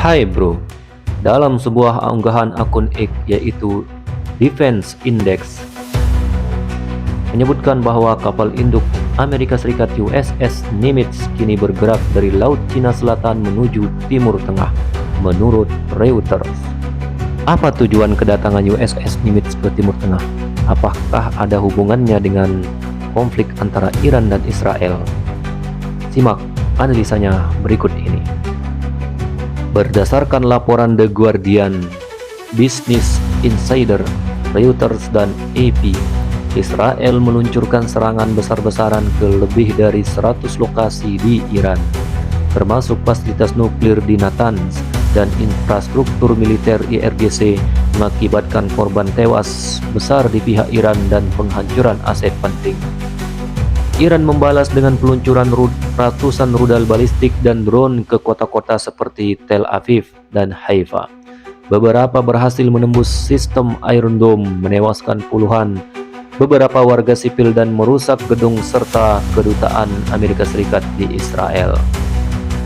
Hai bro, dalam sebuah unggahan akun X yaitu Defense Index menyebutkan bahwa kapal induk Amerika Serikat USS Nimitz kini bergerak dari Laut Cina Selatan menuju Timur Tengah menurut Reuters. Apa tujuan kedatangan USS Nimitz ke Timur Tengah? Apakah ada hubungannya dengan konflik antara Iran dan Israel? Simak analisanya berikut ini. Berdasarkan laporan The Guardian, Business Insider, Reuters, dan AP, Israel meluncurkan serangan besar-besaran ke lebih dari 100 lokasi di Iran, termasuk fasilitas nuklir di Natanz dan infrastruktur militer IRGC, mengakibatkan korban tewas besar di pihak Iran dan penghancuran aset penting. Iran membalas dengan peluncuran ratusan rudal balistik dan drone ke kota-kota seperti Tel Aviv dan Haifa. Beberapa berhasil menembus sistem Iron Dome, menewaskan puluhan beberapa warga sipil dan merusak gedung serta kedutaan Amerika Serikat di Israel.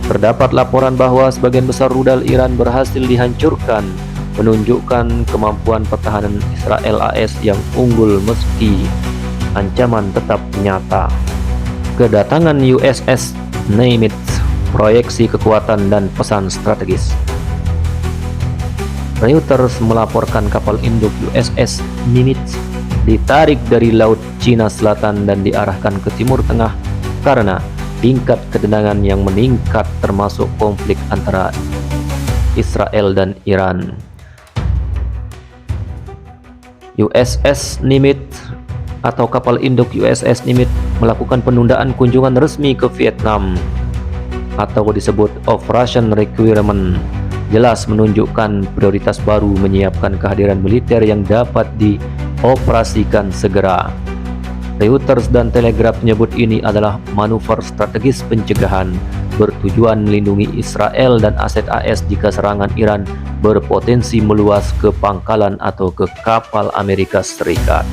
Terdapat laporan bahwa sebagian besar rudal Iran berhasil dihancurkan, menunjukkan kemampuan pertahanan Israel AS yang unggul meski ancaman tetap nyata. Kedatangan USS Nimitz, proyeksi kekuatan dan pesan strategis. Reuters melaporkan kapal induk USS Nimitz ditarik dari Laut Cina Selatan dan diarahkan ke Timur Tengah karena tingkat ketegangan yang meningkat termasuk konflik antara Israel dan Iran. USS Nimitz atau kapal induk USS Nimitz melakukan penundaan kunjungan resmi ke Vietnam atau disebut Operation Requirement, jelas menunjukkan prioritas baru menyiapkan kehadiran militer yang dapat dioperasikan segera. Reuters dan Telegraph menyebut ini adalah manuver strategis pencegahan bertujuan melindungi Israel dan aset AS jika serangan Iran berpotensi meluas ke pangkalan atau ke kapal Amerika Serikat.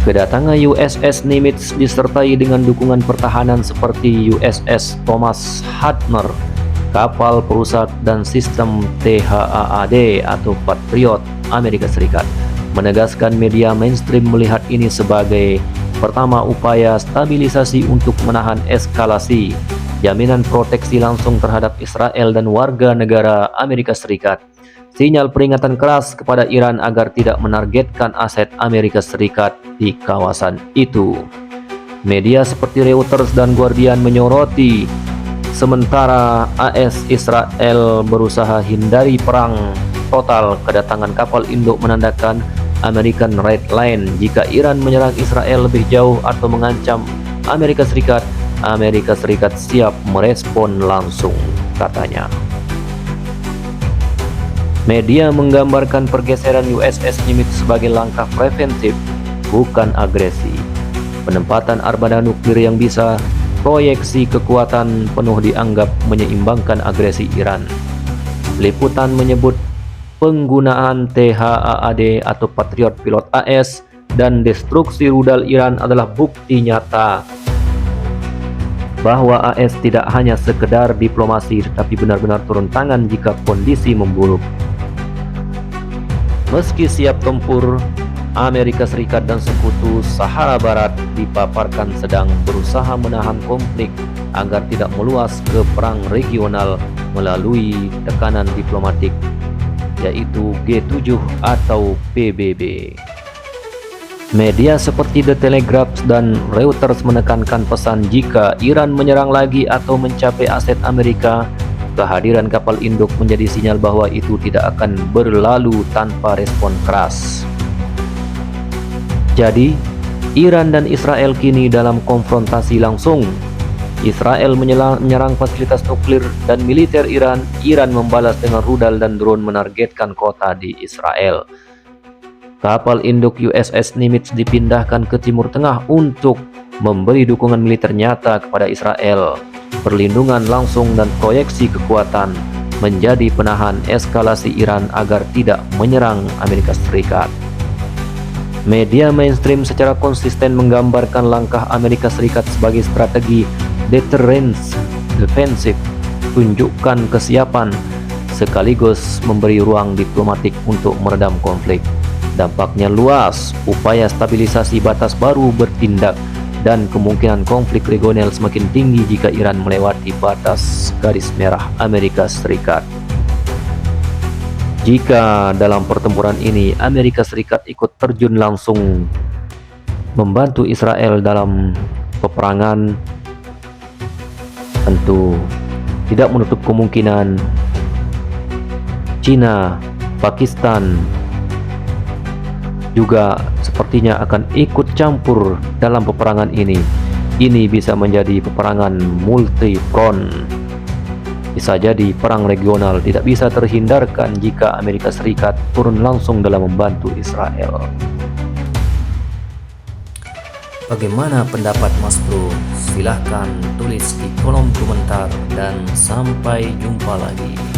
Kedatangan USS Nimitz disertai dengan dukungan pertahanan seperti USS Thomas Hudner, kapal perusak, dan sistem THAAD atau Patriot Amerika Serikat, menegaskan media mainstream melihat ini sebagai pertama upaya stabilisasi untuk menahan eskalasi, jaminan proteksi langsung terhadap Israel dan warga negara Amerika Serikat, sinyal peringatan keras kepada Iran agar tidak menargetkan aset Amerika Serikat di kawasan itu. Media seperti Reuters dan Guardian menyoroti, sementara AS Israel berusaha hindari perang total, kedatangan kapal induk menandakan American Red Line. Jika Iran menyerang Israel lebih jauh atau mengancam Amerika Serikat siap merespon langsung, katanya. Media menggambarkan pergeseran USS Nimitz sebagai langkah preventif, bukan agresi. Penempatan armada nuklir yang bisa proyeksi kekuatan penuh dianggap menyeimbangkan agresi Iran. Liputan menyebut penggunaan THAAD atau Patriot Pilot AS dan destruksi rudal Iran adalah bukti nyata bahwa AS tidak hanya sekedar diplomasi tetapi benar-benar turun tangan jika kondisi memburuk. Meski siap tempur, Amerika Serikat dan sekutu Sahara Barat dipaparkan sedang berusaha menahan konflik agar tidak meluas ke perang regional melalui tekanan diplomatik, yaitu G7 atau PBB. Media seperti The Telegraph dan Reuters menekankan pesan jika Iran menyerang lagi atau mencapai aset Amerika, kehadiran kapal induk menjadi sinyal bahwa itu tidak akan berlalu tanpa respon keras. Jadi, Iran dan Israel kini dalam konfrontasi langsung. Israel menyerang fasilitas nuklir dan militer Iran. Iran membalas dengan rudal dan drone menargetkan kota di Israel. Kapal induk USS Nimitz dipindahkan ke Timur Tengah untuk memberi dukungan militer nyata kepada Israel, perlindungan langsung dan proyeksi kekuatan, menjadi penahan eskalasi Iran agar tidak menyerang Amerika Serikat. Media mainstream secara konsisten menggambarkan langkah Amerika Serikat sebagai strategi deterrence defensif tunjukkan kesiapan sekaligus memberi ruang diplomatik untuk meredam konflik. Dampaknya luas, upaya stabilisasi batas baru bertindak, dan kemungkinan konflik regional semakin tinggi jika Iran melewati batas garis merah Amerika Serikat. Jika dalam pertempuran ini Amerika Serikat ikut terjun langsung membantu Israel dalam peperangan, tentu tidak menutup kemungkinan China, Pakistan juga sepertinya akan ikut campur dalam peperangan ini. Ini bisa menjadi peperangan multi-front. Bisa jadi perang regional tidak bisa terhindarkan jika Amerika Serikat turun langsung dalam membantu Israel. Bagaimana pendapat Mas Bro? Silahkan tulis di kolom komentar dan sampai jumpa lagi.